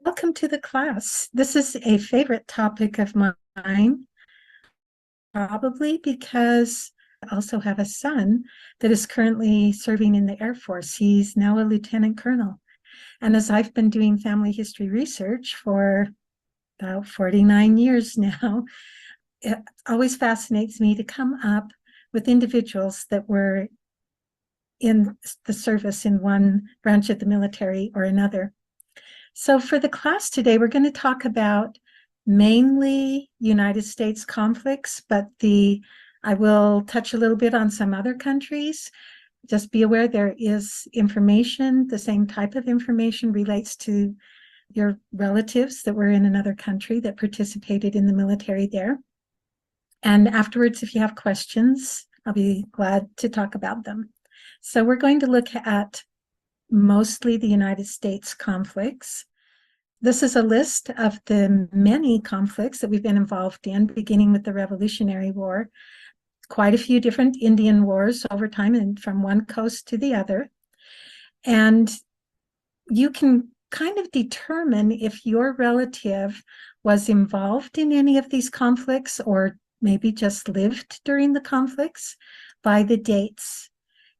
Welcome to the class. This is a favorite topic of mine, probably because I also have a son that is currently serving in the Air Force. He's now a lieutenant colonel. And as I've been doing family history research for about 49 years now, it always fascinates me to come up with individuals that were in the service in one branch of the military or another. So for the class today, we're going to talk about mainly United States conflicts, but I will touch a little bit on some other countries. Just be aware there is information, the same type of information relates to your relatives that were in another country that participated in the military there. And afterwards, if you have questions, I'll be glad to talk about them. So we're going to look at mostly the United States conflicts. This is a list of the many conflicts that we've been involved in, beginning with the Revolutionary War, quite a few different Indian wars over time and from one coast to the other. And you can kind of determine if your relative was involved in any of these conflicts or maybe just lived during the conflicts by the dates.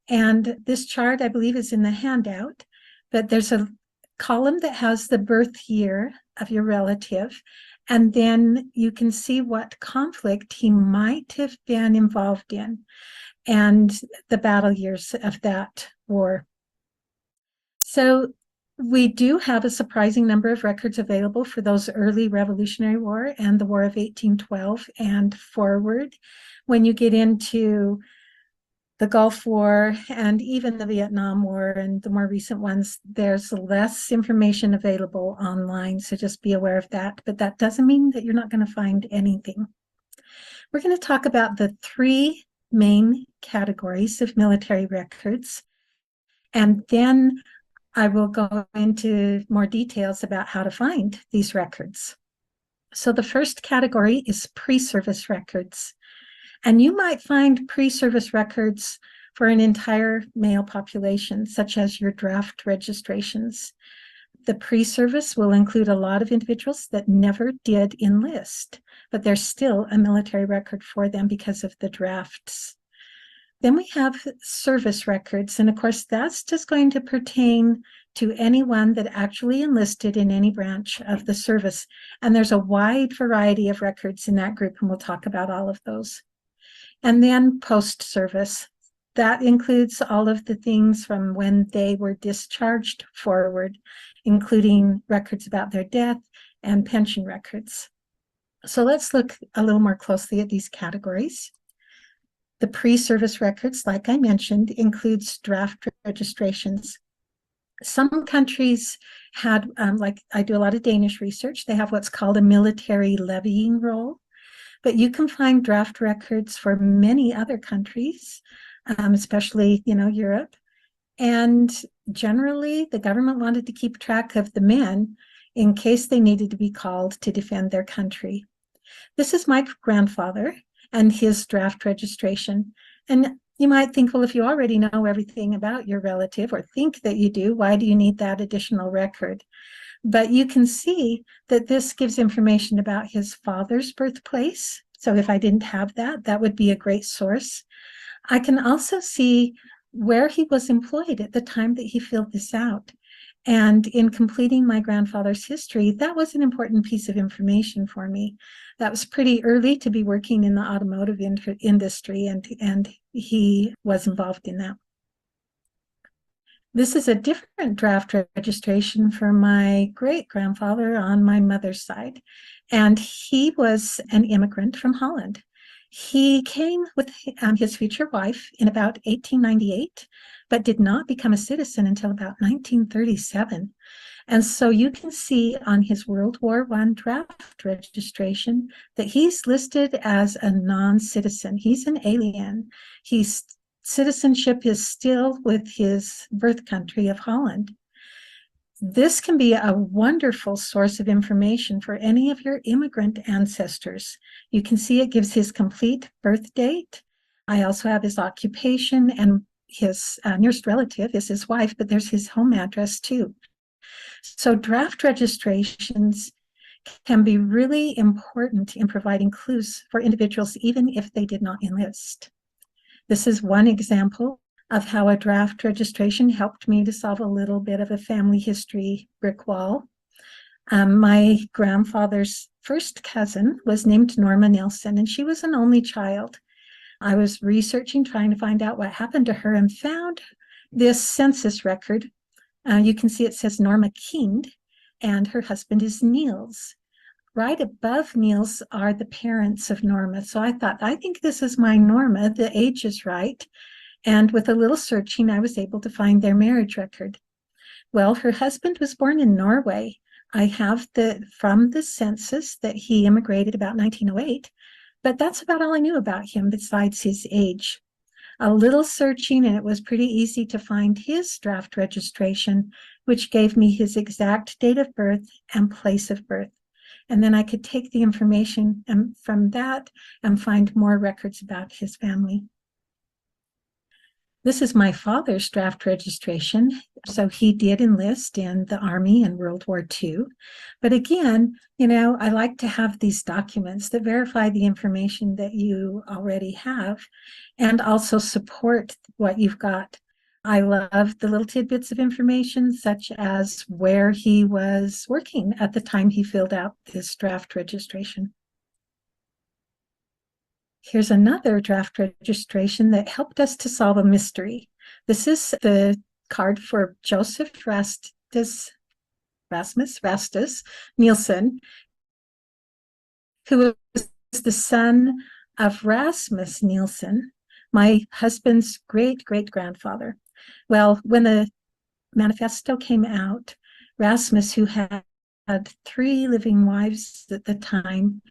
And this chart, I believe, is in the handout, but there's a column that has the birth year of your relative, and then you can see what conflict he might have been involved in and the battle years of that war. So we do have a surprising number of records available for those early Revolutionary War and the War of 1812 and forward. When you get into the Gulf War and even the Vietnam War and the more recent ones, there's less information available online. So just be aware of that. But that doesn't mean that you're not going to find anything. We're going to talk about the three main categories of military records. And then I will go into more details about how to find these records. So the first category is pre-service records. And you might find pre-service records for an entire male population, such as your draft registrations. The pre-service will include a lot of individuals that never did enlist, but there's still a military record for them because of the drafts. Then we have service records, and of course, that's just going to pertain to anyone that actually enlisted in any branch of the service. And there's a wide variety of records in that group, and we'll talk about all of those. And then post-service, that includes all of the things from when they were discharged forward, including records about their death and pension records. So let's look a little more closely at these categories. The pre-service records, like I mentioned, includes draft registrations. Some countries had, like I do a lot of Danish research, they have what's called a military levying roll. But you can find draft records for many other countries, especially, Europe. And generally, the government wanted to keep track of the men in case they needed to be called to defend their country. This is my grandfather and his draft registration. And you might think, well, if you already know everything about your relative or think that you do, why do you need that additional record? But you can see that this gives information about his father's birthplace. So if I didn't have that, that would be a great source. I can also see where he was employed at the time that he filled this out. And in completing my grandfather's history, that was an important piece of information for me. That was pretty early to be working in the automotive industry, and he was involved in that. This is a different draft registration for my great-grandfather on my mother's side, and he was an immigrant from Holland. He came with his future wife in about 1898, but did not become a citizen until about 1937. And so you can see on his World War I draft registration that he's listed as a non-citizen. He's an alien. He's citizenship is still with his birth country of Holland. This can be a wonderful source of information for any of your immigrant ancestors. You can see it gives his complete birth date. I also have his occupation, and his nearest relative is his wife, but there's his home address too. So draft registrations can be really important in providing clues for individuals, even if they did not enlist. This is one example of how a draft registration helped me to solve a little bit of a family history brick wall. My grandfather's first cousin was named Norma Nelson, and she was an only child. I was researching, trying to find out what happened to her, and found this census record. You can see it says Norma King, and her husband is Niels. Right above Niels are the parents of Norma. So I thought, I think this is my Norma. The age is right. And with a little searching, I was able to find their marriage record. Well, her husband was born in Norway. I have from the census that he immigrated about 1908, but that's about all I knew about him besides his age. A little searching, and it was pretty easy to find his draft registration, which gave me his exact date of birth and place of birth. And then I could take the information from that and find more records about his family. This is my father's draft registration. So he did enlist in the Army in World War II. But again, I like to have these documents that verify the information that you already have and also support what you've got. I love the little tidbits of information, such as where he was working at the time he filled out this draft registration. Here's another draft registration that helped us to solve a mystery. This is the card for Joseph Rastus Nielsen, who was the son of Rasmus Nielsen, my husband's great-great-grandfather. Well, when the manifesto came out, Rasmus, who had 3 living wives at the time,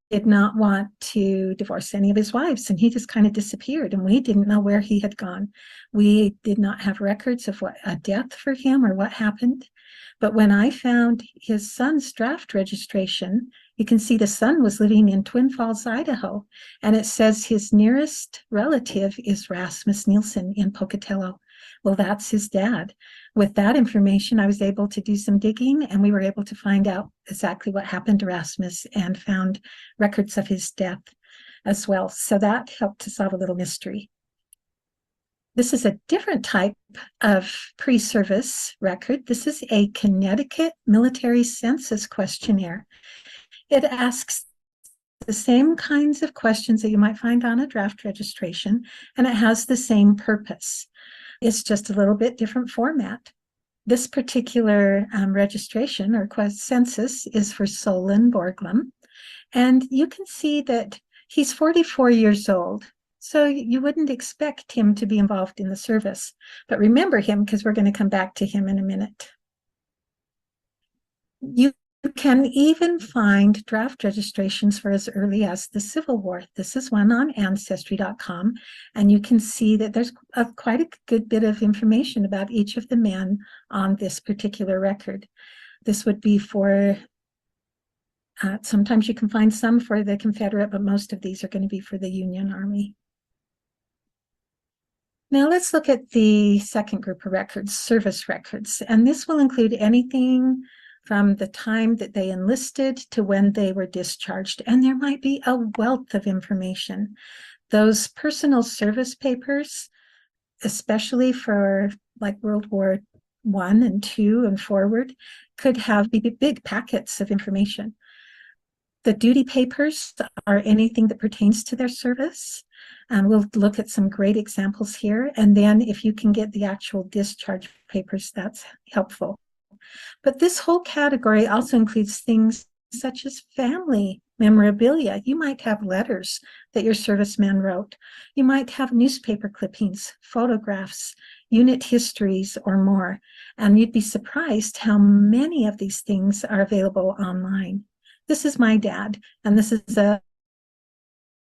did not want to divorce any of his wives, and he just kind of disappeared, and we didn't know where he had gone. We did not have records of a death for him or what happened. But when I found his son's draft registration, you can see the son was living in Twin Falls, Idaho, and it says his nearest relative is Rasmus Nielsen in Pocatello. Well, that's his dad. With that information, I was able to do some digging, and we were able to find out exactly what happened to Rasmus and found records of his death as well. So that helped to solve a little mystery. This is a different type of pre-service record. This is a Connecticut military census questionnaire. It asks the same kinds of questions that you might find on a draft registration, and it has the same purpose. It's just a little bit different format. This particular registration or census is for Solon Borglum, and you can see that he's 44 years old. So you wouldn't expect him to be involved in the service, but remember him because we're going to come back to him in a minute. You can even find draft registrations for as early as the Civil War. This is one on Ancestry.com, and you can see that there's quite a good bit of information about each of the men on this particular record. This would be for, sometimes you can find some for the Confederate, but most of these are going to be for the Union Army. Now let's look at the second group of records, service records, and this will include anything from the time that they enlisted to when they were discharged, and there might be a wealth of information. Those personal service papers, especially for like World War I and II and forward, could have big packets of information. The duty papers are anything that pertains to their service. We'll look at some great examples here, and then if you can get the actual discharge papers, that's helpful. But this whole category also includes things such as family memorabilia. You might have letters that your serviceman wrote. You might have newspaper clippings, photographs, unit histories, or more. And you'd be surprised how many of these things are available online. This is my dad, and this is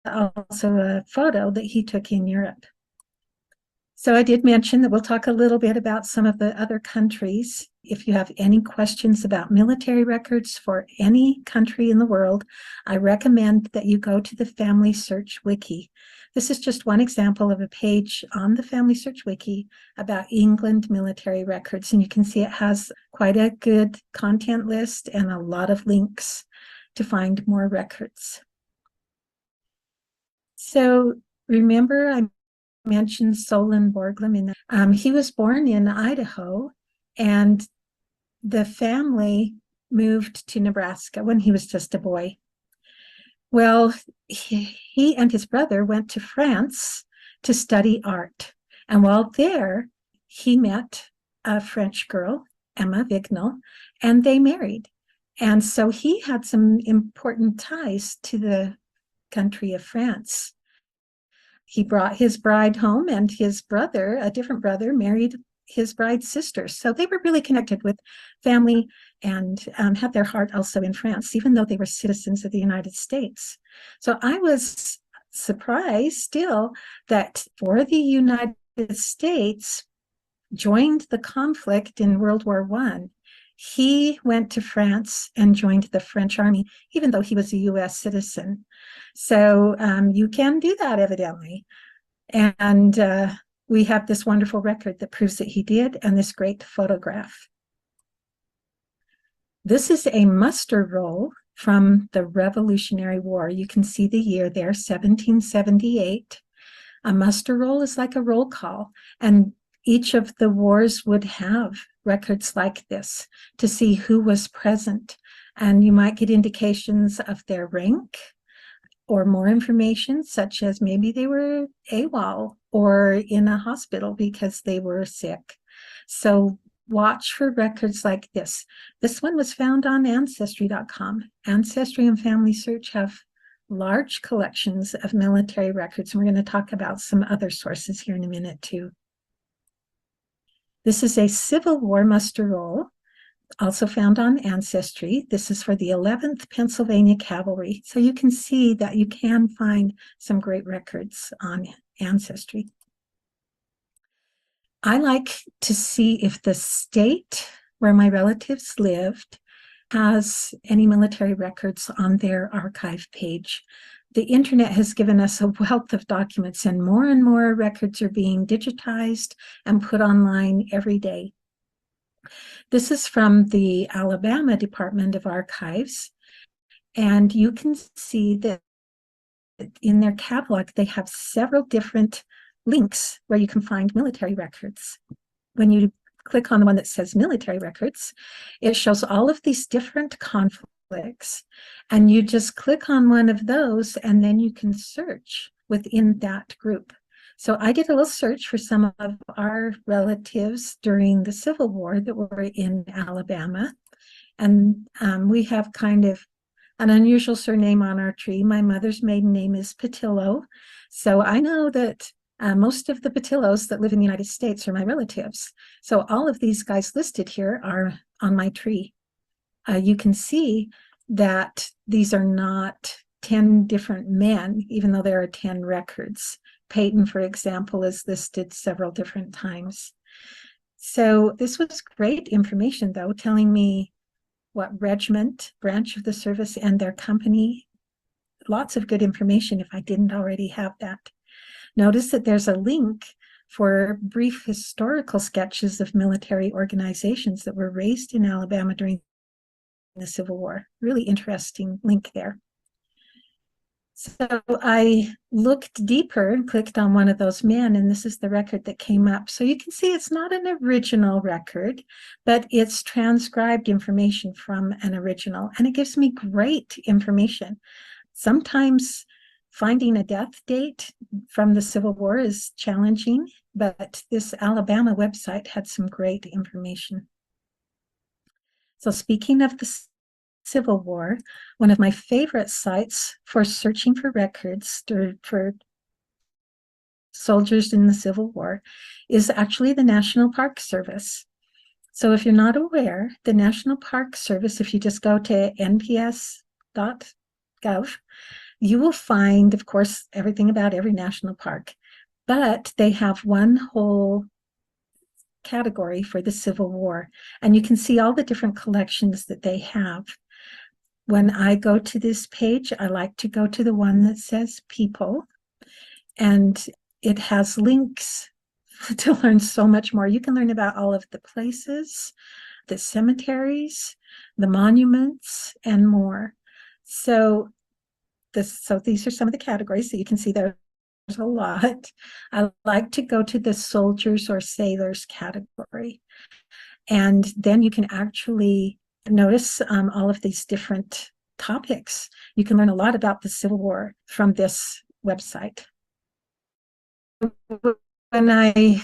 also a photo that he took in Europe. So I did mention that we'll talk a little bit about some of the other countries if you have any questions about military records for any country in the world, I recommend that you go to the Family Search Wiki. This is just one example of a page on the Family Search Wiki about England military records. And you can see it has quite a good content list and a lot of links to find more records. So remember I mentioned Solon Borglum. He was born in Idaho, and the family moved to Nebraska when he was just a boy. Well, he and his brother went to France to study art. And while there, he met a French girl, Emma Vignal, and they married. And so he had some important ties to the country of France. He brought his bride home, and his brother, a different brother, married his bride's sister. So they were really connected with family and had their heart also in France, even though they were citizens of the United States. So I was surprised still that for the United States joined the conflict in World War I, he went to France and joined the French army, even though he was a US citizen. So you can do that, evidently. And we have this wonderful record that proves that he did, and this great photograph. This is a muster roll from the Revolutionary War. You can see the year there, 1778. A muster roll is like a roll call, and each of the wars would have records like this to see who was present. And you might get indications of their rank or more information, such as maybe they were AWOL or in a hospital because they were sick. So watch for records like this. This one was found on Ancestry.com. Ancestry and Family Search have large collections of military records. And we're going to talk about some other sources here in a minute too. This is a Civil War muster roll, also found on Ancestry. This is for the 11th Pennsylvania Cavalry. So you can see that you can find some great records on Ancestry. I like to see if the state where my relatives lived has any military records on their archive page. The internet has given us a wealth of documents, and more records are being digitized and put online every day. This is from the Alabama Department of Archives, and you can see that in their catalog, they have several different links where you can find military records. When you click on the one that says military records, it shows all of these different conflicts, and you just click on one of those, and then you can search within that group. So I did a little search for some of our relatives during the Civil War that were in Alabama. And we have kind of an unusual surname on our tree. My mother's maiden name is Patillo. So I know that most of the Patillos that live in the United States are my relatives. So all of these guys listed here are on my tree. You can see that these are not 10 different men, even though there are 10 records. Peyton, for example, is listed several different times. So this was great information, though, telling me what regiment, branch of the service, and their company. Lots of good information if I didn't already have that. Notice that there's a link for brief historical sketches of military organizations that were raised in Alabama during the Civil War. Really interesting link there. So I looked deeper and clicked on one of those men, and this is the record that came up. So you can see it's not an original record, but it's transcribed information from an original, and it gives me great information. Sometimes finding a death date from the Civil War is challenging, but this Alabama website had some great information. So speaking of the Civil War, one of my favorite sites for searching for records for soldiers in the Civil War is actually the National Park Service. So if you're not aware, the National Park Service, if you just go to nps.gov, you will find, of course, everything about every national park, but they have one whole category for the Civil War. And you can see all the different collections that they have. When I go to this page, I like to go to the one that says people, and it has links to learn so much more. You can learn about all of the places, the cemeteries, the monuments, and more. So these are some of the categories. So you can see there's a lot. I like to go to the soldiers or sailors category. And then you can actually notice all of these different topics. You can learn a lot about the Civil War from this website. When I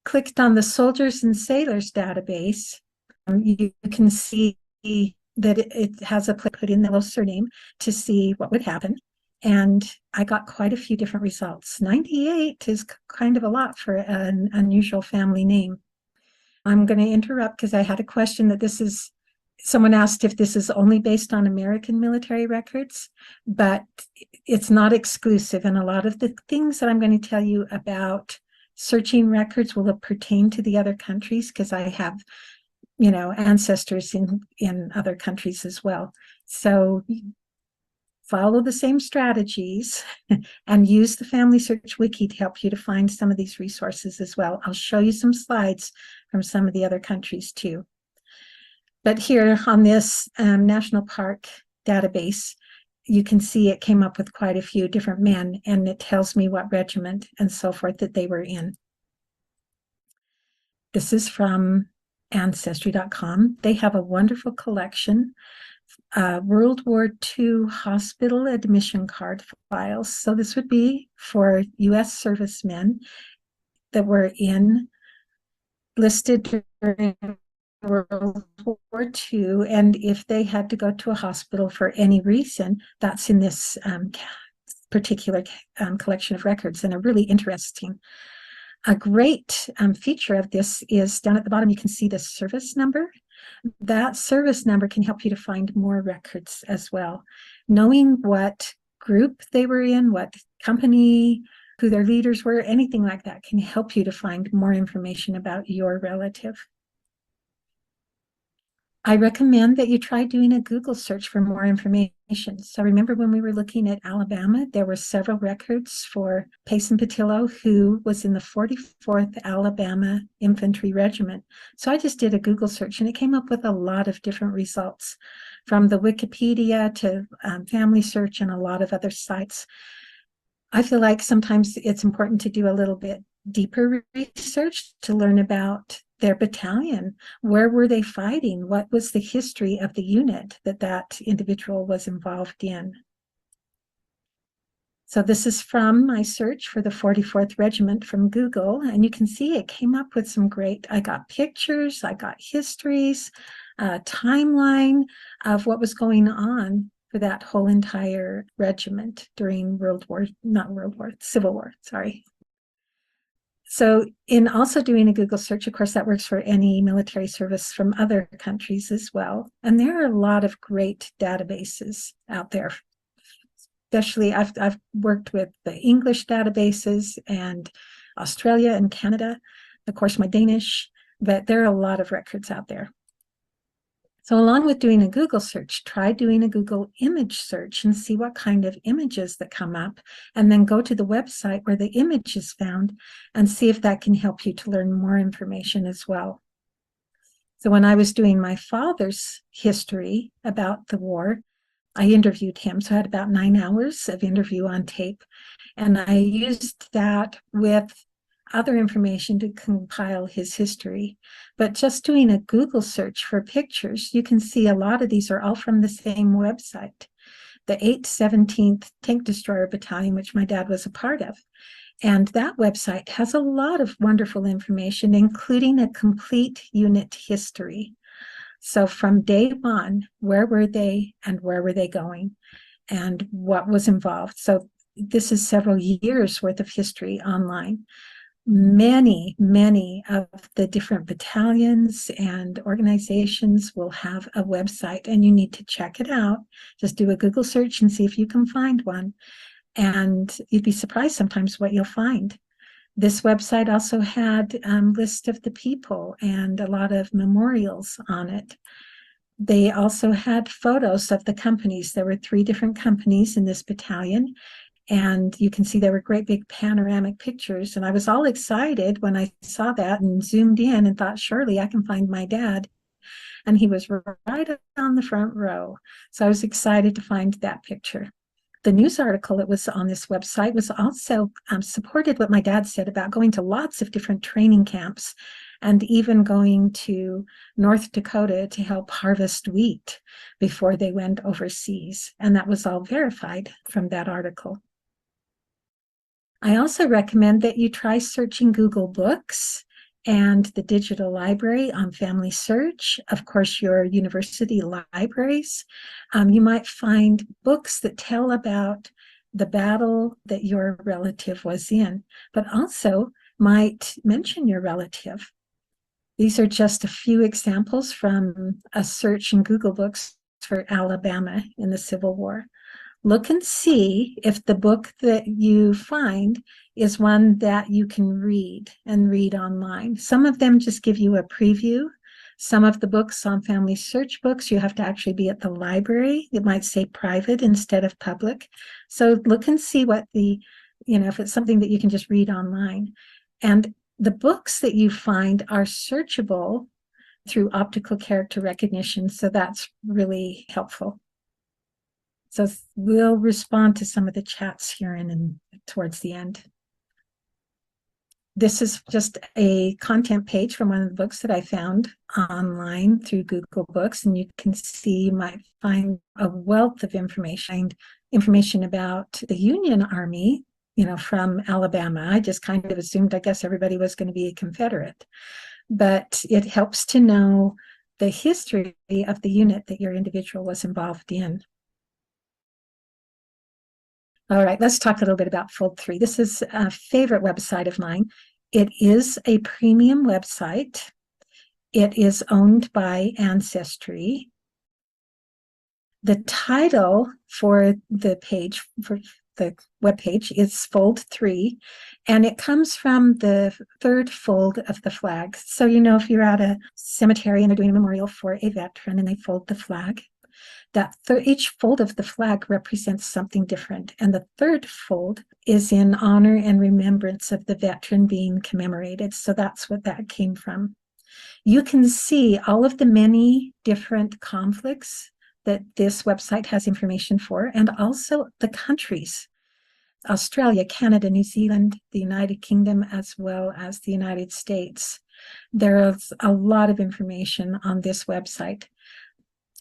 clicked on the soldiers and sailors database, you can see that it has a place put in the little surname to see what would happen. And I got quite a few different results. 98 is kind of a lot for an unusual family name. I'm going to interrupt because I had a question that someone asked if this is only based on American military records, but it's not exclusive. And a lot of the things that I'm going to tell you about searching records will pertain to the other countries because I have, ancestors in other countries as well. So follow the same strategies and use the Family Search Wiki to help you to find some of these resources as well. I'll show you some slides from some of the other countries too. But here on this National Park database, you can see it came up with quite a few different men, and it tells me what regiment and so forth that they were in. This is from Ancestry.com. They have a wonderful collection, World War II hospital admission card files. So this would be for U.S. servicemen that were listed during World War II, and if they had to go to a hospital for any reason, that's in this particular collection of records, and are really interesting. A great feature of this is down at the bottom, you can see the service number. That service number can help you to find more records as well. Knowing what group they were in, what company, who their leaders were, anything like that can help you to find more information about your relative. I recommend that you try doing a Google search for more information. So remember when we were looking at Alabama, there were several records for Payson Patillo, who was in the 44th Alabama Infantry Regiment. So I just did a Google search and it came up with a lot of different results from the Wikipedia to Family Search and a lot of other sites. I feel like sometimes it's important to do a little bit deeper research to learn about their battalion. Where were they fighting? What was the history of the unit that individual was involved in? So this is from my search for the 44th Regiment from Google, and you can see it came up with some I got pictures, I got histories, a timeline of what was going on for that whole entire regiment during Civil War, sorry. So in also doing a Google search, of course, that works for any military service from other countries as well. And there are a lot of great databases out there. Especially, I've worked with the English databases and Australia and Canada, of course, my Danish, but there are a lot of records out there. So along with doing a Google search, try doing a Google image search and see what kind of images that come up, and then go to the website where the image is found and see if that can help you to learn more information as well. So when I was doing my father's history about the war, I interviewed him. So I had about 9 hours of interview on tape, and I used that with other information to compile his history. But just doing a Google search for pictures, you can see a lot of these are all from the same website, the 817th Tank Destroyer Battalion, which my dad was a part of. And that website has a lot of wonderful information, including a complete unit history. So from day one, where were they and where were they going and what was involved? So this is several years worth of history online. Many of the different battalions and organizations will have a website, and you need to check it out. Just do a Google search and see if you can find one. And you'd be surprised sometimes what you'll find. This website also had a list of the people and a lot of memorials on it. They also had photos of the companies. There were 3 different companies in this battalion, and you can see there were great big panoramic pictures. And I was all excited when I saw that and zoomed in and thought, surely I can find my dad. And he was right on the front row. So I was excited to find that picture. The news article that was on this website was also supported what my dad said about going to lots of different training camps and even going to North Dakota to help harvest wheat before they went overseas. And that was all verified from that article. I also recommend that you try searching Google Books and the digital library on Family Search, of course, your university libraries. You might find books that tell about the battle that your relative was in, but also might mention your relative. These are just a few examples from a search in Google Books for Alabama in the Civil War. Look and see if the book that you find is one that you can read and read online. Some of them just give you a preview. Some of the books on Family Search books, you have to actually be at the library. It might say private instead of public. So look and see what if it's something that you can just read online. And the books that you find are searchable through optical character recognition. So that's really helpful. So we'll respond to some of the chats here and towards the end. This is just a content page from one of the books that I found online through Google Books, and you can see you might find a wealth of information about the Union Army, from Alabama. I just kind of assumed, I guess, everybody was going to be a Confederate, but it helps to know the history of the unit that your individual was involved in. All right, let's talk a little bit about Fold 3. This is a favorite website of mine. It is a premium website. It is owned by Ancestry. The title for the page, for the webpage, is Fold 3, and it comes from the 3rd fold of the flag. So, if you're at a cemetery and they're doing a memorial for a veteran and they fold the flag, that each fold of the flag represents something different. And the 3rd fold is in honor and remembrance of the veteran being commemorated. So that's what that came from. You can see all of the many different conflicts that this website has information for, and also the countries: Australia, Canada, New Zealand, the United Kingdom, as well as the United States. There is a lot of information on this website.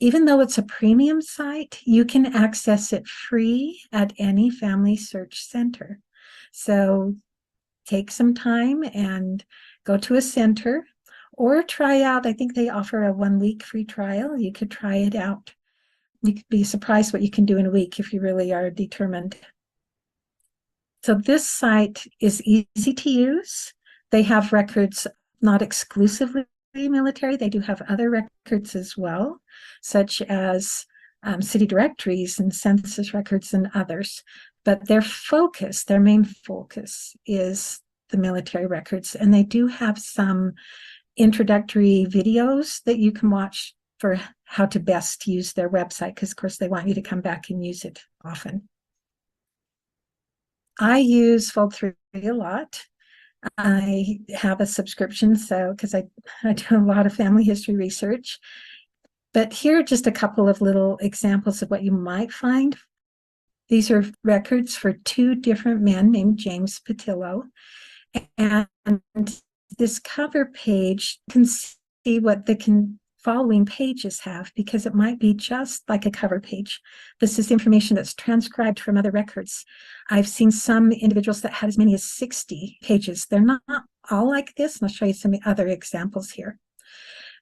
Even though it's a premium site, you can access it free at any Family Search Center. So take some time and go to a center or try out. I think they offer a 1-week free trial. You could try it out. You could be surprised what you can do in a week if you really are determined. So this site is easy to use. They have records not exclusively military. They do have other records as well, such as city directories and census records and others. But their main focus is the military records. And they do have some introductory videos that you can watch for how to best use their website, because of course they want you to come back and use it often. I use Fold 3 a lot. I have a subscription, because I do a lot of family history research. But here are just a couple of little examples of what you might find. These are records for 2 different men named James Patillo. And this cover page, you can see what the following pages have, because it might be just like a cover page. This is information that's transcribed from other records. I've seen some individuals that had as many as 60 pages. They're not all like this, and I'll show you some other examples here.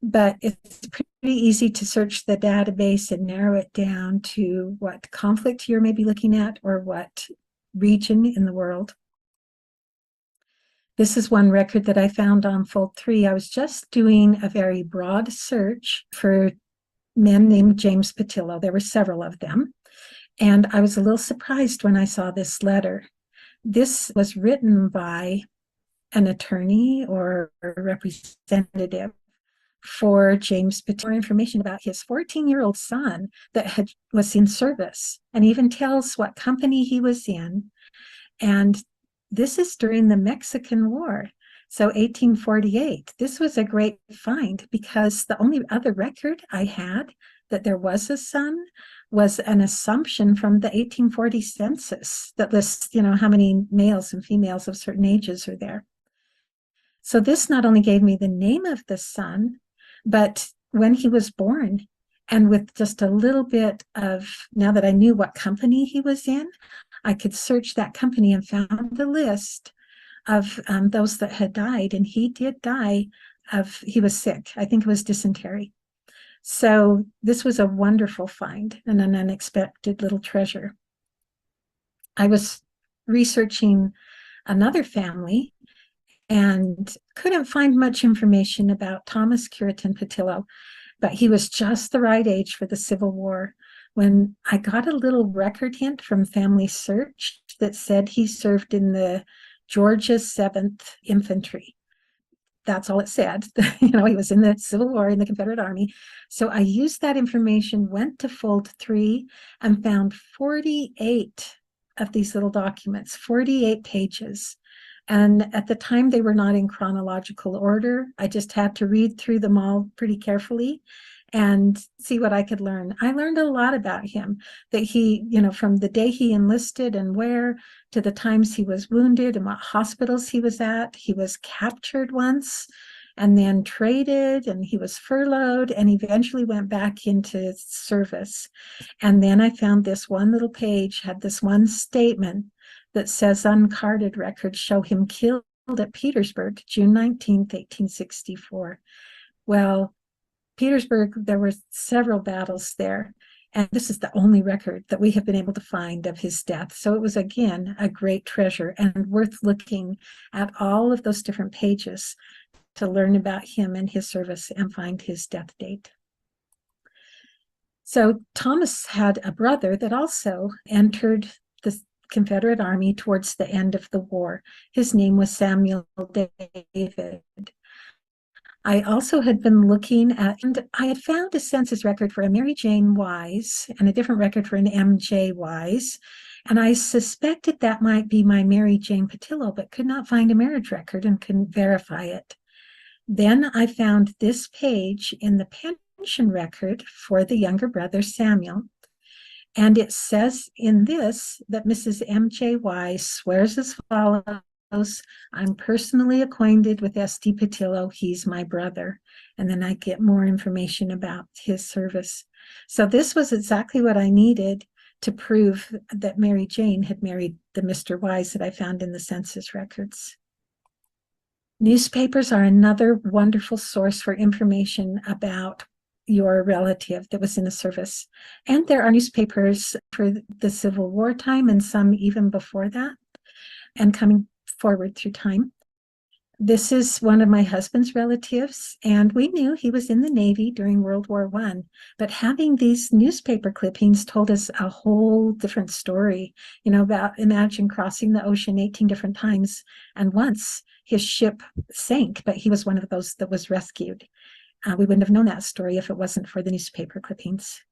But it's pretty easy to search the database and narrow it down to what conflict you're maybe looking at or what region in the world. This is one record that I found on Fold 3. I was just doing a very broad search for men named James Patillo. There were several of them. And I was a little surprised when I saw this letter. This was written by an attorney or a representative for James Patillo information about his 14-year-old son that was in service, and even tells what company he was in. And this is during the Mexican War. So 1848. This was a great find because the only other record I had that there was a son was an assumption from the 1840 census that lists, how many males and females of certain ages are there. So this not only gave me the name of the son, but when he was born, and with just a little bit of, now that I knew what company he was in, I could search that company and found a list of those that had died. And he did die he was sick. I think it was dysentery. So this was a wonderful find and an unexpected little treasure. I was researching another family and couldn't find much information about Thomas Cureton Patillo, but he was just the right age for the Civil War when I got a little record hint from Family Search that said he served in the Georgia 7th Infantry. That's all it said. He was in the Civil War in the Confederate Army. So I used that information, went to Fold 3, and found 48 of these little documents, 48 pages. And at the time, they were not in chronological order. I just had to read through them all pretty carefully and see what I could learn. I learned a lot about him, that he, from the day he enlisted and where, to the times he was wounded and what hospitals he was at. He was captured once and then traded, and he was furloughed and eventually went back into service. And then I found this one little page, had this one statement that says uncarded records show him killed at Petersburg, June 19th, 1864. Well, Petersburg, there were several battles there, and this is the only record that we have been able to find of his death. So it was, again, a great treasure and worth looking at all of those different pages to learn about him and his service and find his death date. So Thomas had a brother that also entered the Confederate Army towards the end of the war. His name was Samuel David. I also had been looking at, and I had found a census record for a Mary Jane Wise and a different record for an M.J. Wise. And I suspected that might be my Mary Jane Patillo, but could not find a marriage record and couldn't verify it. Then I found this page in the pension record for the younger brother, Samuel. And it says in this that Mrs. M.J. Wise swears as follows: I'm personally acquainted with S.D. Patillo. He's my brother. And then I get more information about his service. So this was exactly what I needed to prove that Mary Jane had married the Mr. Wise that I found in the census records. Newspapers are another wonderful source for information about your relative that was in the service. And there are newspapers for the Civil War time and some even before that and coming forward through time. This is one of my husband's relatives, and we knew he was in the Navy during World War I, but having these newspaper clippings told us a whole different story, about, imagine crossing the ocean 18 different times, and once his ship sank, but he was one of those that was rescued. We wouldn't have known that story if it wasn't for the newspaper clippings.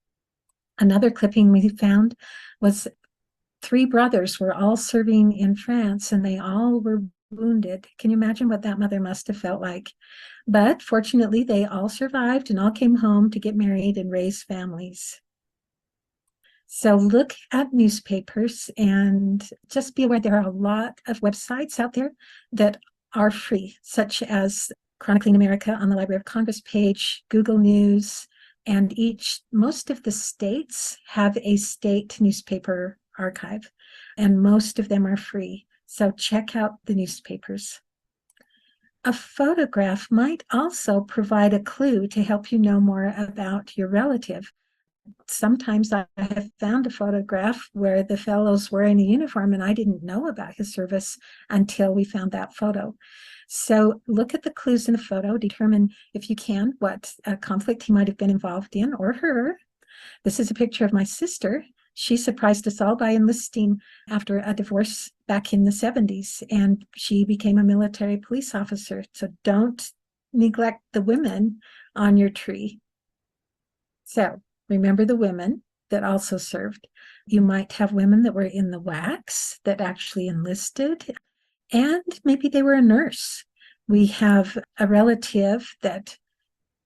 Another clipping we found was 3 brothers were all serving in France, and they all were wounded. Can you imagine what that mother must have felt like? But fortunately, they all survived and all came home to get married and raise families. So look at newspapers and just be aware there are a lot of websites out there that are free, such as Chronicling America on the Library of Congress page, Google News, and most of the states have a state newspaper archive, and most of them are free. So check out the newspapers. A photograph might also provide a clue to help you know more about your relative. Sometimes I have found a photograph where the fellow's wearing a uniform and I didn't know about his service until we found that photo. So look at the clues in the photo, determine if you can what conflict he might have been involved in or her. This is a picture of my sister She surprised us all by enlisting after a divorce back in the 70s, and she became a military police officer. So don't neglect the women on your tree. So remember the women that also served. You might have women that were in the WACs that actually enlisted, and maybe they were a nurse. We have a relative that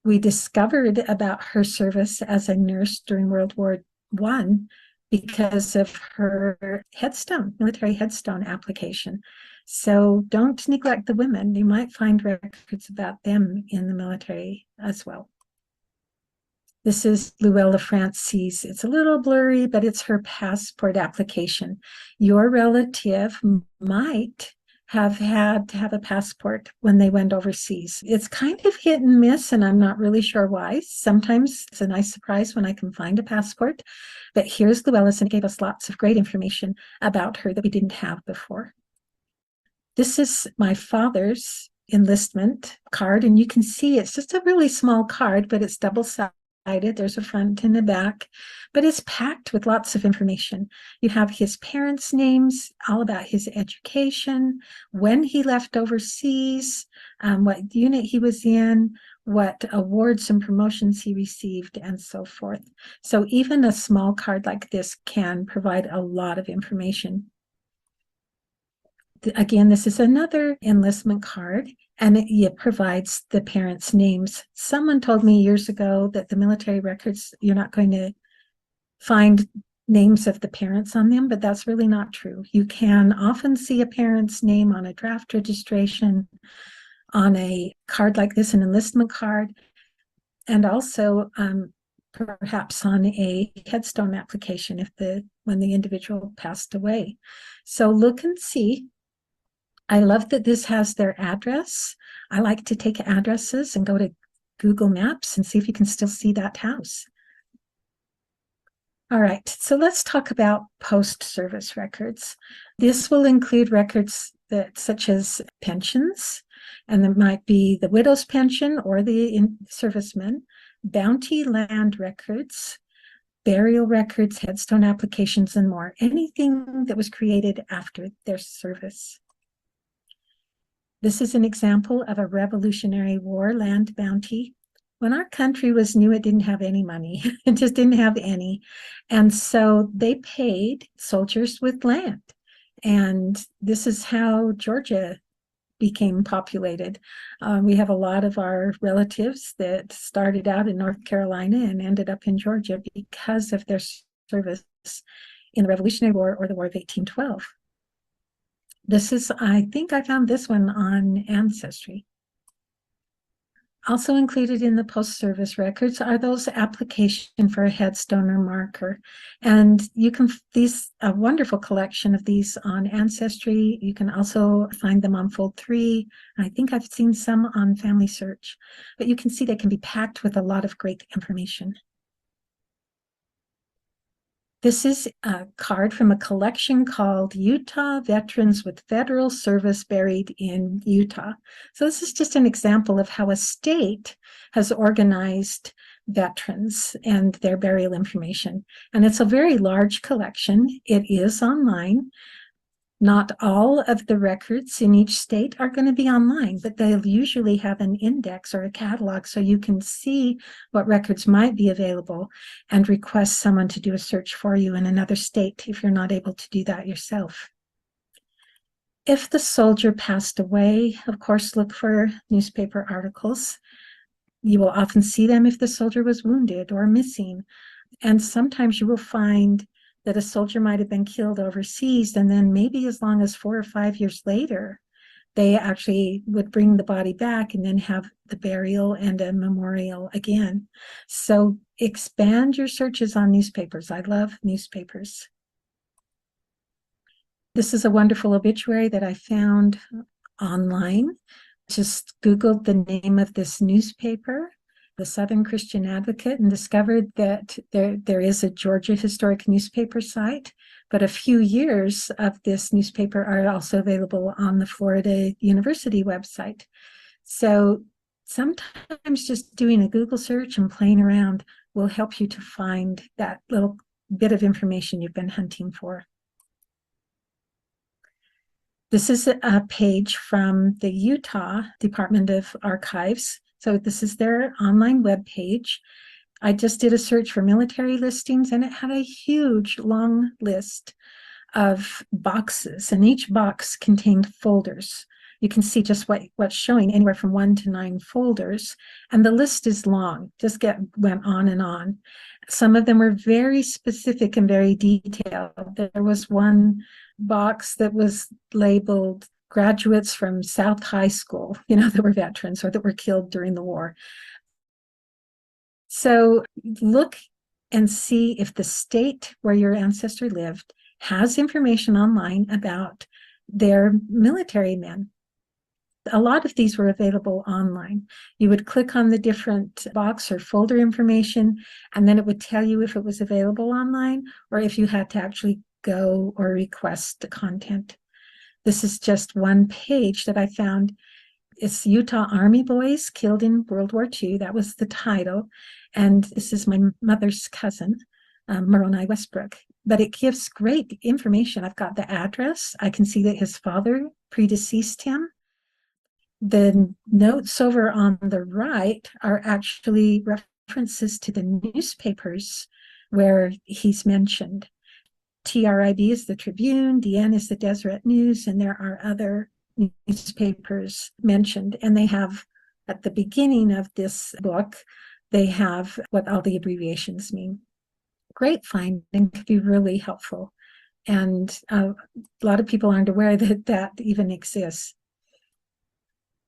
we discovered about her service as a nurse during World War I because of her headstone, military headstone application. So don't neglect the women. You might find records about them in the military as well. This is Luella Francis. It's a little blurry, but it's her passport application. Your relative might have had to have a passport when they went overseas. It's kind of hit and miss, and I'm not really sure why. Sometimes it's a nice surprise when I can find a passport, but here's Luella's, and it gave us lots of great information about her that we didn't have before. This is my father's enlistment card, and you can see it's just a really small card, but it's double-sided. There's a front and a back, but it's packed with lots of information. You have his parents' names, all about his education, when he left overseas, what unit he was in, what awards and promotions he received, and so forth. So even a small card like this can provide a lot of information. Again, this is another enlistment card, and it provides the parents' names. Someone told me years ago that the military records, you're not going to find names of the parents on them, but that's really not true. You can often see a parent's name on a draft registration, on a card like this, an enlistment card, and also perhaps on a headstone application when the individual passed away. So look and see. I love that this has their address. I like to take addresses and go to Google Maps and see if you can still see that house. All right, so let's talk about post-service records. This will include records such as pensions, and there might be the widow's pension or the serviceman, bounty land records, burial records, headstone applications, and more. Anything that was created after their service. This is an example of a Revolutionary War land bounty. When our country was new, it didn't have any money. It just didn't have any. And so they paid soldiers with land. And this is how Georgia became populated. We have a lot of our relatives that started out in North Carolina and ended up in Georgia because of their service in the Revolutionary War or the War of 1812. This is, I think I found this one on Ancestry. Also included in the post-service records are those application for a headstone or marker. And you can, a wonderful collection of these on Ancestry. You can also find them on Fold 3. I think I've seen some on Family Search. But you can see they can be packed with a lot of great information. This is a card from a collection called Utah Veterans with Federal Service Buried in Utah. So this is just an example of how a state has organized veterans and their burial information. And it's a very large collection. It is online. Not all of the records in each state are going to be online, but they'll usually have an index or a catalog so you can see what records might be available and request someone to do a search for you in another state if you're not able to do that yourself. If the soldier passed away, of course, look for newspaper articles. You will often see them if the soldier was wounded or missing. And sometimes you will find that a soldier might have been killed overseas, and then maybe as long as 4 or 5 years later, they actually would bring the body back and then have the burial and a memorial again. So expand your searches on newspapers. I love newspapers. This is a wonderful obituary that I found online. Just Googled the name of this newspaper, the Southern Christian Advocate, and discovered that there is a Georgia historic newspaper site, but a few years of this newspaper are also available on the Florida University website. So sometimes just doing a Google search and playing around will help you to find that little bit of information you've been hunting for. This is a page from the Utah Department of Archives. So this is their online webpage. I just did a search for military listings, and it had a huge long list of boxes, and each box contained folders. You can see just what's showing, anywhere from 1 to 9 folders, and the list is long, just went on and on. Some of them were very specific and very detailed. There was one box that was labeled graduates from South High School, that were veterans or that were killed during the war. So look and see if the state where your ancestor lived has information online about their military men. A lot of these were available online. You would click on the different box or folder information, and then it would tell you if it was available online or if you had to actually go or request the content. This is just one page that I found. It's Utah Army Boys Killed in World War II. That was the title. And this is my mother's cousin, Moroni Westbrook. But it gives great information. I've got the address. I can see that his father predeceased him. The notes over on the right are actually references to the newspapers where he's mentioned. TRIB is the Tribune, DN is the Deseret News, and there are other newspapers mentioned. And they have, at the beginning of this book, they have what all the abbreviations mean. Great find and could be really helpful. And a lot of people aren't aware that that even exists.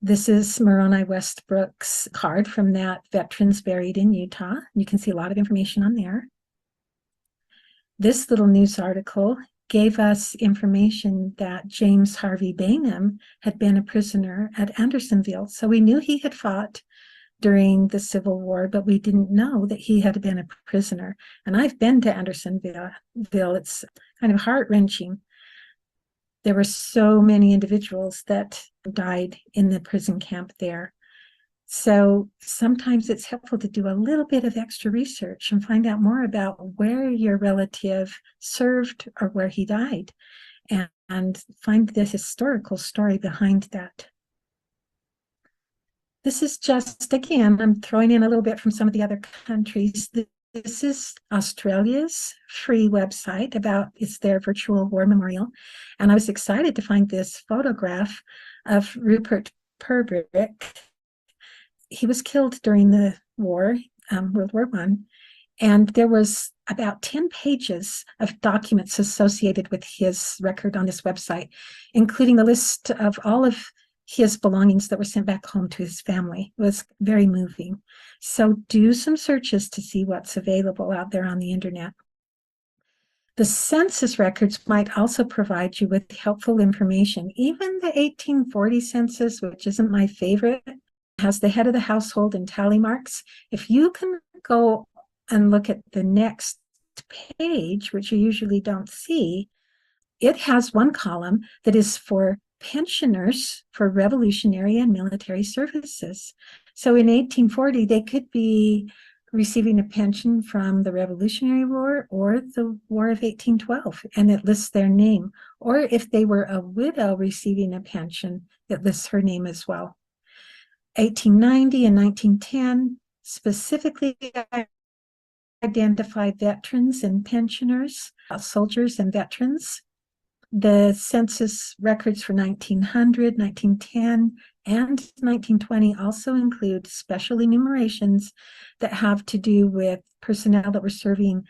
This is Moroni Westbrook's card from that Veterans Buried in Utah. You can see a lot of information on there. This little news article gave us information that James Harvey Bainham had been a prisoner at Andersonville. So we knew he had fought during the Civil War, but we didn't know that he had been a prisoner. And I've been to Andersonville. It's kind of heart-wrenching. There were so many individuals that died in the prison camp there. So sometimes it's helpful to do a little bit of extra research and find out more about where your relative served or where he died, and find the historical story behind that. This is just, again, I'm throwing in a little bit from some of the other countries. This is Australia's free website it's their virtual war memorial. And I was excited to find this photograph of Rupert Purbrick. He was killed during the war, World War I, and there was about 10 pages of documents associated with his record on this website, including the list of all of his belongings that were sent back home to his family. It was very moving. So do some searches to see what's available out there on the internet. The census records might also provide you with helpful information. Even the 1840 census, which isn't my favorite, has the head of the household and tally marks. If you can go and look at the next page, which you usually don't see, it has one column that is for pensioners for revolutionary and military services. So in 1840, they could be receiving a pension from the Revolutionary War or the War of 1812, and it lists their name. Or if they were a widow receiving a pension, it lists her name as well. 1890 and 1910 specifically identify veterans and pensioners, soldiers and veterans. The census records for 1900, 1910, and 1920 also include special enumerations that have to do with personnel that were serving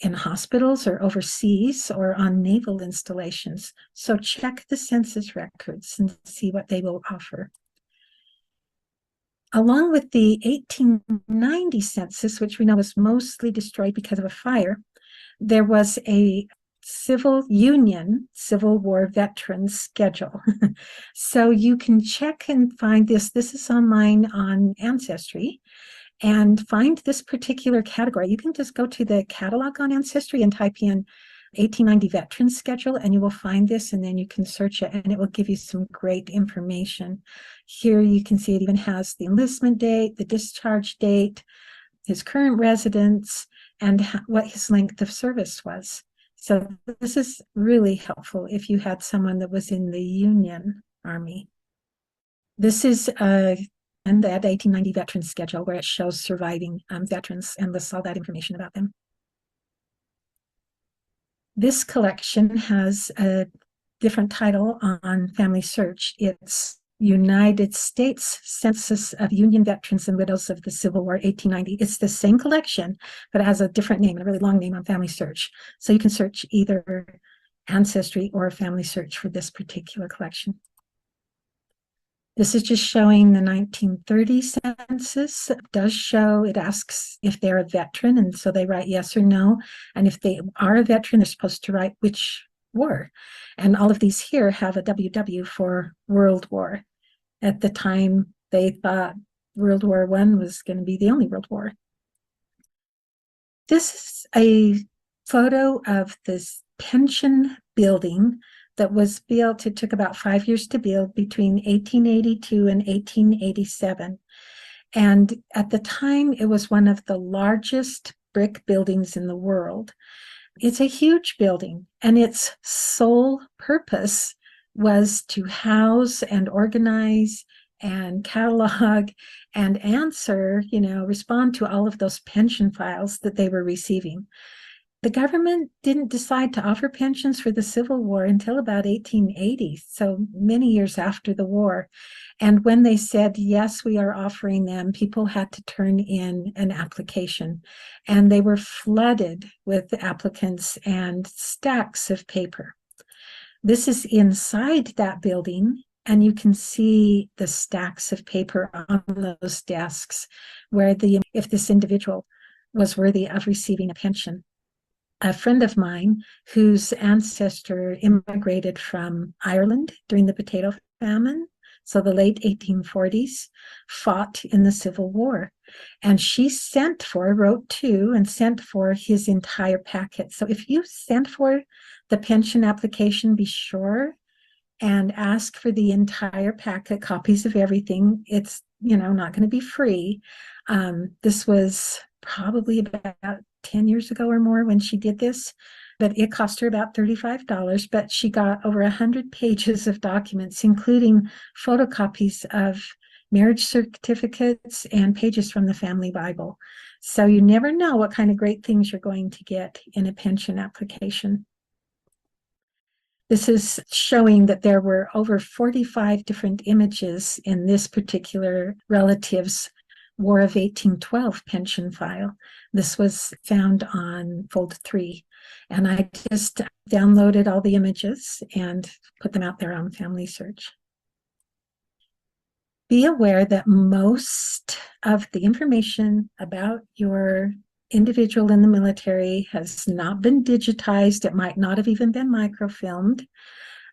in hospitals or overseas or on naval installations. So check the census records and see what they will offer. Along with the 1890 census, which we know was mostly destroyed because of a fire, there was a Civil War veterans schedule. So you can check and find this. This is online on Ancestry, and find this particular category. You can just go to the catalog on Ancestry and type in 1890 veterans schedule, and you will find this, and then you can search it, and it will give you some great information. Here you can see it even has the enlistment date, the discharge date, his current residence, and what his length of service was. So this is really helpful if you had someone that was in the Union Army. This is and that 1890 veteran schedule where it shows surviving veterans and lists all that information about them. This collection has a different title on Family Search. It's United States Census of Union Veterans and Widows of the Civil War, 1890. It's the same collection, but it has a different name, a really long name on Family Search. So you can search either Ancestry or Family Search for this particular collection. This is just showing the 1930 census. It does show, it asks if they're a veteran, and so they write yes or no. And if they are a veteran, they're supposed to write which war. And all of these here have a WW for World War. At the time, they thought World War I was going to be the only world war. This is a photo of this pension building that was built. It took about 5 years to build between 1882 and 1887. And at the time, it was one of the largest brick buildings in the world. It's a huge building, and its sole purpose was to house and organize and catalog and answer, respond to all of those pension files that they were receiving. The government didn't decide to offer pensions for the Civil War until about 1880, so many years after the war. And when they said, yes, we are offering them, people had to turn in an application. And they were flooded with applicants and stacks of paper. This is inside that building, and you can see the stacks of paper on those desks where if this individual was worthy of receiving a pension. A friend of mine whose ancestor immigrated from Ireland during the potato famine, so the late 1840s, fought in the Civil War. And she wrote to and sent for his entire packet. So if you sent for the pension application, be sure and ask for the entire packet, copies of everything. It's, not going to be free. This was probably about 10 years ago or more when she did this, but it cost her about $35, but she got over 100 pages of documents, including photocopies of marriage certificates and pages from the family Bible. So you never know what kind of great things you're going to get in a pension application. This is showing that there were over 45 different images in this particular relative's War of 1812 pension file. This was found on fold 3. And I just downloaded all the images and put them out there on Family Search. Be aware that most of the information about your individual in the military has not been digitized. It might not have even been microfilmed,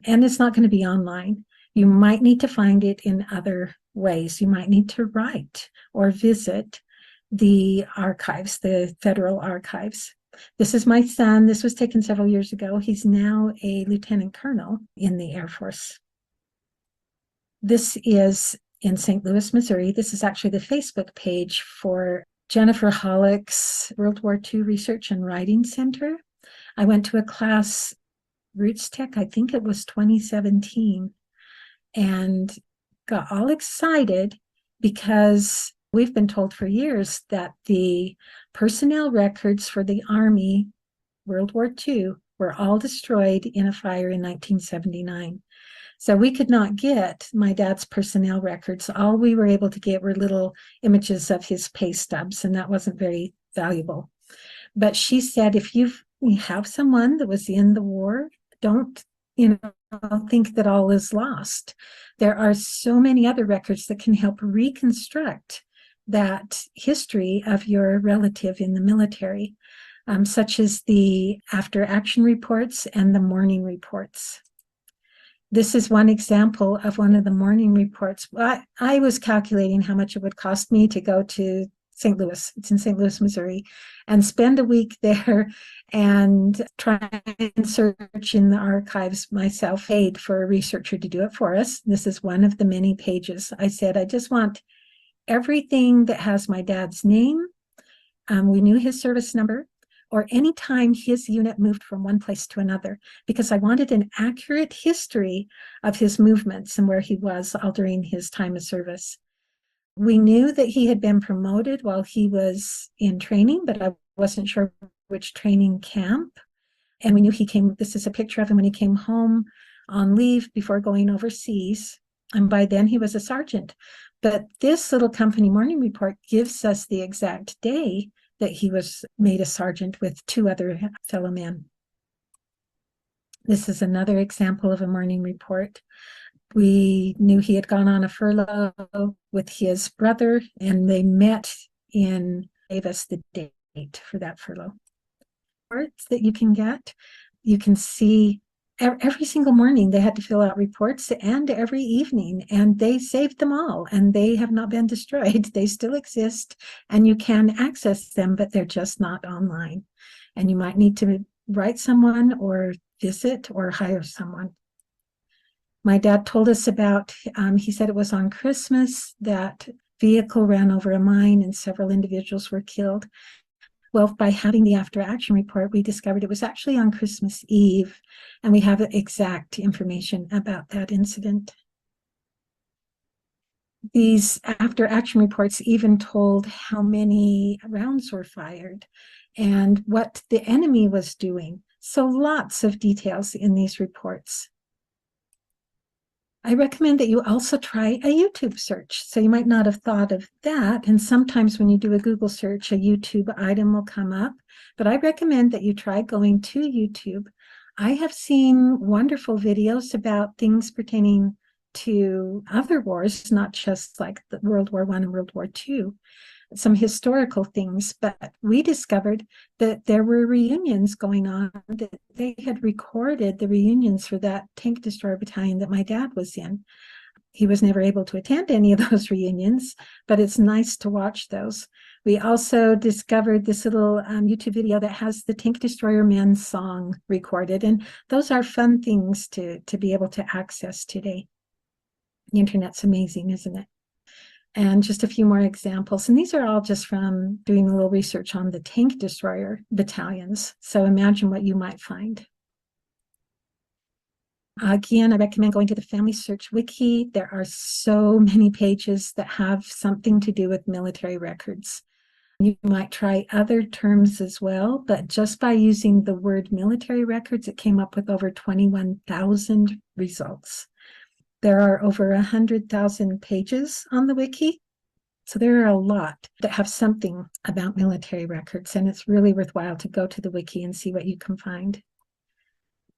and it's not going to be online. You might need to find it in other ways. You might need to write or visit the archives, the federal archives. This is my son. This was taken several years ago. He's now a lieutenant colonel in the Air Force. This is in St. Louis, Missouri. This is actually the Facebook page for Jennifer Hollick's World War II Research and Writing Center. I went to a class, Roots Tech, I think it was 2017, and got all excited because we've been told for years that the personnel records for the Army World War II were all destroyed in a fire in 1979. So we could not get my dad's personnel records. All we were able to get were little images of his pay stubs, and that wasn't very valuable. But she said, if you have someone that was in the war, don't think that all is lost. There are so many other records that can help reconstruct that history of your relative in the military, such as the after action reports and the mourning reports. This is one example of one of the mourning reports. I was calculating how much it would cost me to go to St. Louis. It's in St. Louis, Missouri, and spend a week there and try and search in the archives myself. Paid for a researcher to do it for us. This is one of the many pages. I said, I just want everything that has my dad's name. We knew his service number. or any time his unit moved from one place to another, because I wanted an accurate history of his movements and where he was all during his time of service. We knew that he had been promoted while he was in training, but I wasn't sure which training camp. And we knew this is a picture of him when he came home on leave before going overseas. And by then he was a sergeant. But this little company morning report gives us the exact day that he was made a sergeant with 2 other fellow men. This is another example of a morning report. We knew he had gone on a furlough with his brother, and they met gave us the date for that furlough. Reports that you can get, you can see every single morning they had to fill out reports, and every evening, and they saved them all, and they have not been destroyed. They still exist, and you can access them, but they're just not online. And you might need to write someone or visit or hire someone. My dad told us about, he said it was on Christmas that vehicle ran over a mine and several individuals were killed. Well, by having the after action report, we discovered it was actually on Christmas Eve, and we have exact information about that incident. These after action reports even told how many rounds were fired and what the enemy was doing. So lots of details in these reports. I recommend that you also try a YouTube search. So you might not have thought of that. And sometimes when you do a Google search, a YouTube item will come up. But I recommend that you try going to YouTube. I have seen wonderful videos about things pertaining to other wars, not just like the World War I and World War II. Some historical things, but we discovered that there were reunions going on, that they had recorded the reunions for that tank destroyer battalion that my dad was in. He was never able to attend any of those reunions, but it's nice to watch those. We also discovered this little YouTube video that has the tank destroyer men's song recorded, and those are fun things to be able to access today. The internet's amazing, isn't it? And just a few more examples. And these are all just from doing a little research on the tank destroyer battalions. So imagine what you might find. Again, I recommend going to the Family Search Wiki. There are so many pages that have something to do with military records. You might try other terms as well, but just by using the word military records, it came up with over 21,000 results. There are over 100,000 pages on the wiki. So there are a lot that have something about military records, and it's really worthwhile to go to the wiki and see what you can find.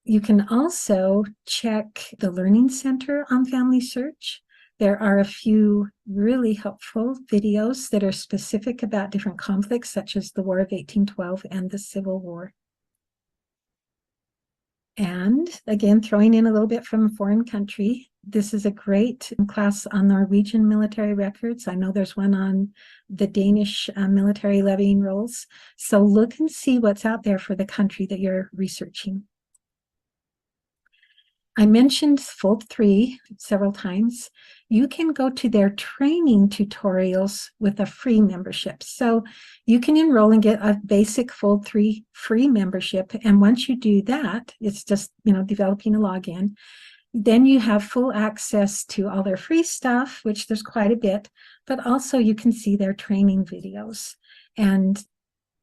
You can also check the Learning Center on Family Search. There are a few really helpful videos that are specific about different conflicts, such as the War of 1812 and the Civil War. And again, throwing in a little bit from a foreign country, this is a great class on Norwegian military records. I know there's one on the Danish military levying rolls. So look and see what's out there for the country that you're researching. I mentioned Fold 3 several times. You can go to their training tutorials with a free membership. So you can enroll and get a basic Fold 3 free membership. And once you do that, it's just, developing a login. Then you have full access to all their free stuff, which there's quite a bit, but also you can see their training videos. And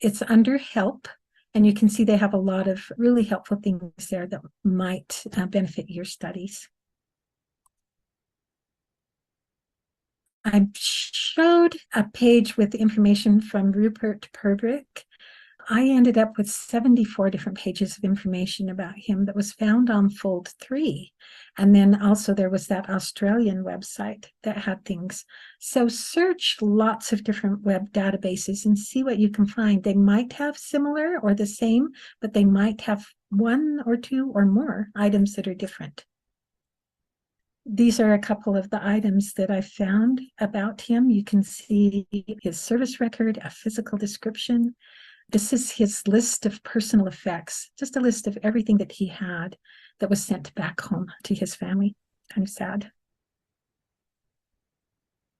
it's under help. And you can see they have a lot of really helpful things there that might benefit your studies. I showed a page with information from Rupert Purbrick. I ended up with 74 different pages of information about him that was found on Fold 3. And then also there was that Australian website that had things. So search lots of different web databases and see what you can find. They might have similar or the same, but they might have one or two or more items that are different. These are a couple of the items that I found about him. You can see his service record, a physical description. This is his list of personal effects, just a list of everything that he had that was sent back home to his family. Kind of sad.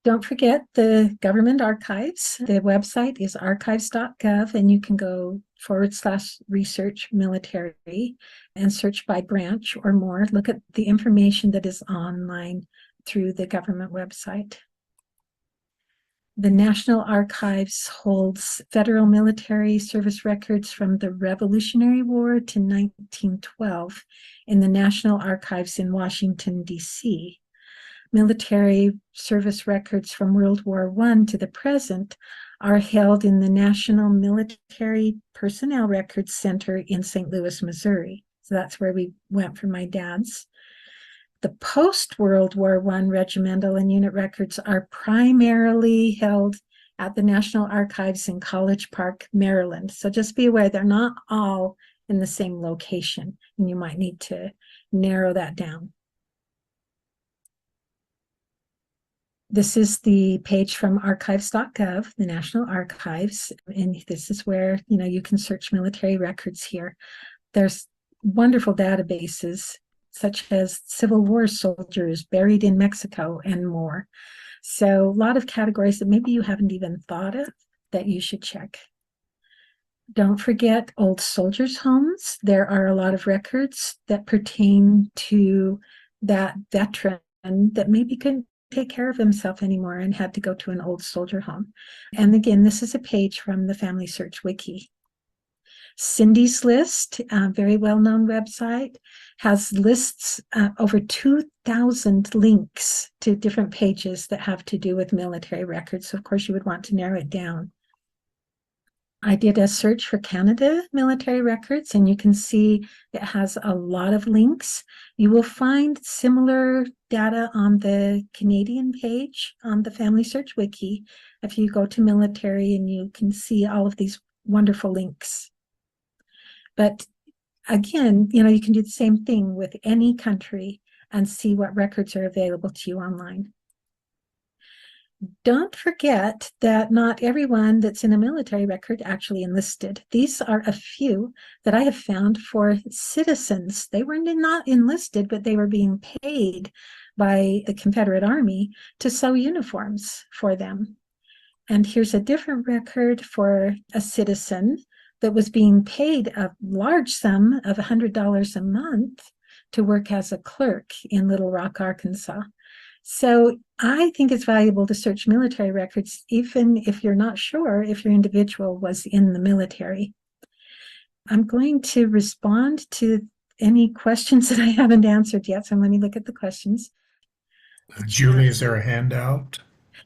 Don't forget the government archives. The website is archives.gov, and you can go /research military and search by branch or more. Look at the information that is online through the government website. The National Archives holds federal military service records from the Revolutionary War to 1912 in the National Archives in Washington, D.C. Military service records from World War I to the present are held in the National Military Personnel Records Center in St. Louis, Missouri. So that's where we went for my dad's. The post-World War I regimental and unit records are primarily held at the National Archives in College Park, Maryland. So just be aware they're not all in the same location, and you might need to narrow that down. This is the page from archives.gov, the National Archives, and this is where you can search military records here. There's wonderful databases such as Civil War soldiers buried in Mexico and more. So a lot of categories that maybe you haven't even thought of that you should check. Don't forget old soldiers' homes. There are a lot of records that pertain to that veteran that maybe couldn't take care of himself anymore and had to go to an old soldier home. And again, this is a page from the Family Search Wiki. Cindy's List, a very well-known website, has lists over 2,000 links to different pages that have to do with military records. So of course, you would want to narrow it down. I did a search for Canada military records, and you can see it has a lot of links. You will find similar data on the Canadian page on the Family Search Wiki. If you go to military, and you can see all of these wonderful links. But again, you can do the same thing with any country and see what records are available to you online. Don't forget that not everyone that's in a military record actually enlisted. These are a few that I have found for citizens. They were not enlisted, but they were being paid by the Confederate Army to sew uniforms for them. And here's a different record for a citizen that was being paid a large sum of $100 a month to work as a clerk in Little Rock, Arkansas. So I think it's valuable to search military records, even if you're not sure if your individual was in the military. I'm going to respond to any questions that I haven't answered yet. So let me look at the questions. Julie, is there a handout?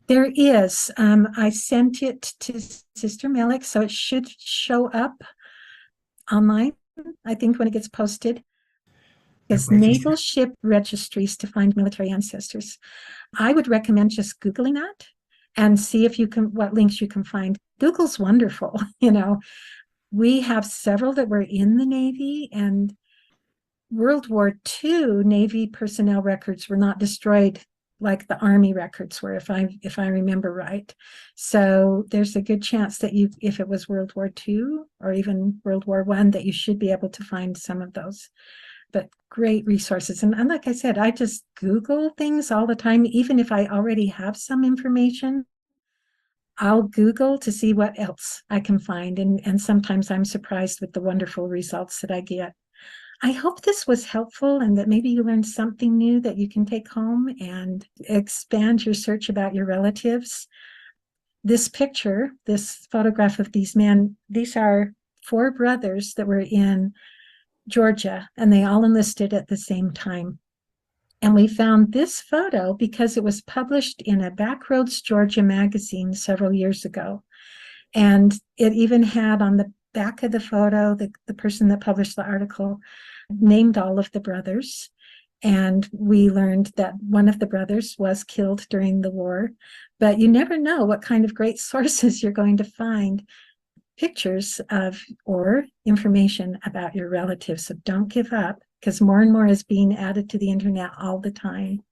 There is. I sent it to Sister Melick, so it should show up online, I think, when it gets posted. It's naval ship registries to find military ancestors. I would recommend just Googling that and see if you can, what links you can find. Google's wonderful. We have several that were in the Navy, and World War II Navy personnel records were not destroyed like the Army records were, if I remember right. So there's a good chance that if it was World War II or even World War I, that you should be able to find some of those. But great resources. And like I said, I just Google things all the time. Even if I already have some information, I'll Google to see what else I can find. And sometimes I'm surprised with the wonderful results that I get. I hope this was helpful and that maybe you learned something new that you can take home and expand your search about your relatives. This picture, this photograph of these men, these are 4 brothers that were in Georgia, and they all enlisted at the same time. And we found this photo because it was published in a Backroads, Georgia magazine several years ago. And it even had on the back of the photo, the person that published the article named all of the brothers. And we learned that one of the brothers was killed during the war. But you never know what kind of great sources you're going to find pictures of or information about your relatives. So don't give up, because more and more is being added to the internet all the time.